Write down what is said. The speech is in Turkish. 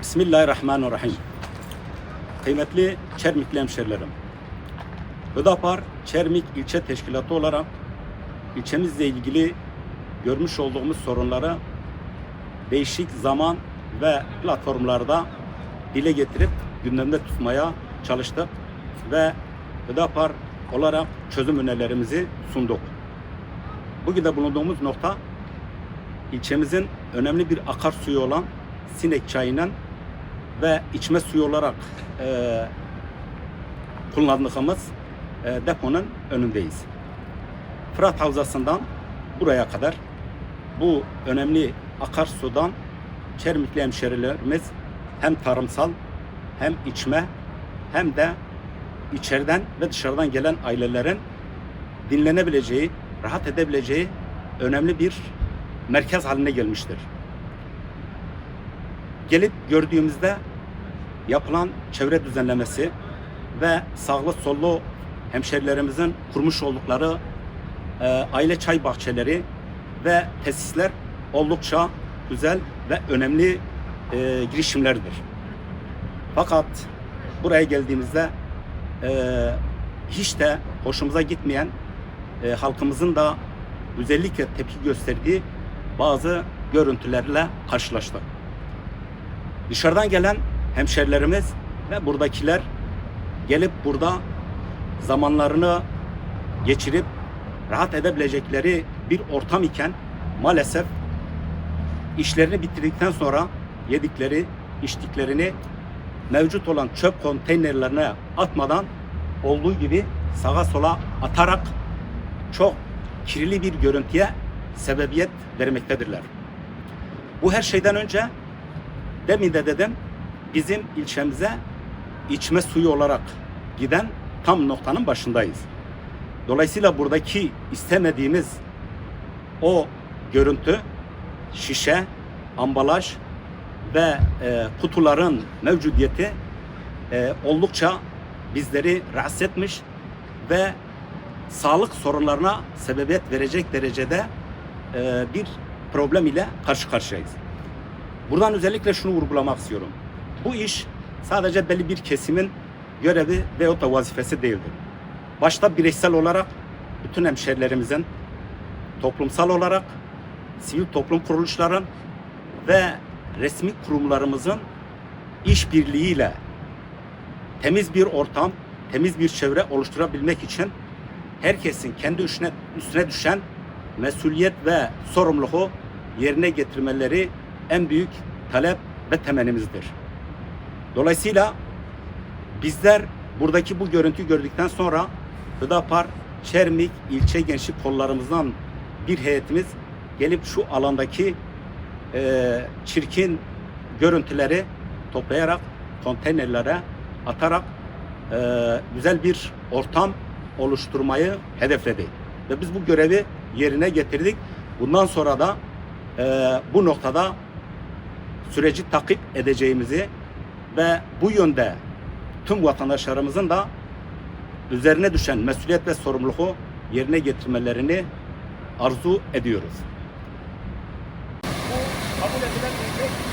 Bismillahirrahmanirrahim. Kıymetli Çermikli hemşerilerim, Hüdapar Çermik İlçe Teşkilatı olarak ilçemizle ilgili görmüş olduğumuz sorunları değişik zaman ve platformlarda dile getirip gündemde tutmaya çalıştık ve Hüdapar olarak çözüm önerilerimizi sunduk. Bugün de bulunduğumuz nokta ilçemizin önemli bir akarsuyu olan Sinek Çayı'nın ve içme suyu olarak kullandığımız deponun önündeyiz. Fırat Havzası'ndan buraya kadar bu önemli akarsudan Çermikli hemşerilerimiz hem tarımsal hem içme hem de içeriden ve dışarıdan gelen ailelerin dinlenebileceği, rahat edebileceği önemli bir merkez haline gelmiştir. Gelip gördüğümüzde yapılan çevre düzenlemesi ve sağlı sollu hemşerilerimizin kurmuş oldukları aile çay bahçeleri ve tesisler oldukça güzel ve önemli girişimlerdir. Fakat buraya geldiğimizde hiç de hoşumuza gitmeyen halkımızın da özellikle tepki gösterdiği bazı görüntülerle karşılaştık. Dışarıdan gelen hemşerilerimiz ve buradakiler gelip burada zamanlarını geçirip rahat edebilecekleri bir ortam iken maalesef işlerini bitirdikten sonra yedikleri, içtiklerini mevcut olan çöp konteynerlerine atmadan olduğu gibi sağa sola atarak çok kirli bir görüntüye sebebiyet vermektedirler. Bu her şeyden önce demin de dedim, bizim ilçemize içme suyu olarak giden tam noktanın başındayız. Dolayısıyla buradaki istemediğimiz o görüntü, şişe, ambalaj ve kutuların mevcudiyeti oldukça bizleri rahatsız etmiş ve sağlık sorunlarına sebebiyet verecek derecede bir problem ile karşı karşıyayız. Buradan özellikle şunu vurgulamak istiyorum. Bu iş sadece belli bir kesimin görevi veyahut da vazifesi değildir. Başta bireysel olarak bütün hemşerilerimizin, toplumsal olarak sivil toplum kuruluşların ve resmi kurumlarımızın işbirliğiyle temiz bir ortam, temiz bir çevre oluşturabilmek için herkesin kendi üstüne düşen mesuliyet ve sorumluluğu yerine getirmeleri en büyük talep ve temennimizdir. Dolayısıyla bizler buradaki bu görüntüyü gördükten sonra Hüdapar Çermik ilçe gençlik kollarımızdan bir heyetimiz gelip şu alandaki çirkin görüntüleri toplayarak konteynerlere atarak güzel bir ortam oluşturmayı hedefledik. Ve biz bu görevi yerine getirdik. Bundan sonra da bu noktada süreci takip edeceğimizi ve bu yönde tüm vatandaşlarımızın da üzerine düşen mesuliyet ve sorumluluğu yerine getirmelerini arzu ediyoruz. Bu kabul edilen